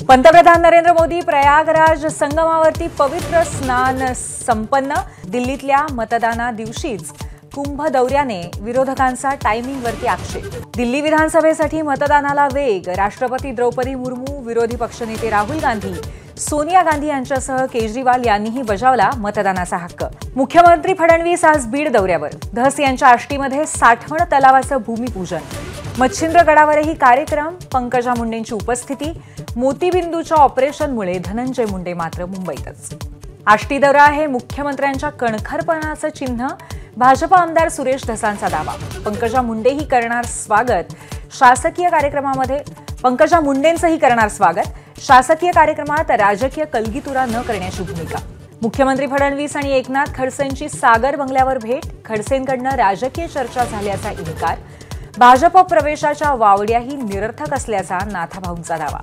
पंतप्रधान नरेंद्र मोदी प्रयागराज संगमावरती पवित्र स्नान संपन्न। दिल्लीतल्या मतदाना दिवशीच कुंभ दौऱ्याने विरोधकांचा टायमिंगवरती आक्षेप। दिल्ली विधानसभेसाठी मतदानाला वेग। राष्ट्रपती द्रौपदी मुर्मू, विरोधी पक्षनेते राहुल गांधी, सोनिया गांधी यांच्यासह केजरीवाल यांनीही बजावला मतदानाचा हक्क। मुख्यमंत्री फडणवीस आज बीड दौऱ्यावर। धस यांच्या आष्टीमध्ये साठवण तलावाचं भूमिपूजन। मच्छिंद्रगडावरही कार्यक्रम। पंकजा मुंडेंची उपस्थिती। मोतीबिंदूच्या ऑपरेशनमुळे धनंजय मुंडे मात्र मुंबईतच। आष्टी दौरा हे मुख्यमंत्र्यांच्या कणखरपणाचं चिन्ह। भाजप आमदार सुरेश धसांचा दावा। पंकजा मुंडेही करणार स्वागत। शासकीय कार्यक्रमामध्ये पंकजा मुंडेंचंही करणार स्वागत। शासकीय कार्यक्रमात राजकीय कलगीतुरा न करण्याची भूमिका। मुख्यमंत्री फडणवीस आणि एकनाथ खडसेंची सागर बंगल्यावर भेट। खडसेंकडनं राजकीय चर्चा झाल्याचा इन्कार। भाजप प्रवेशाच्या वावड्याही निरर्थक असल्याचा नाथाभाऊंचा दावा।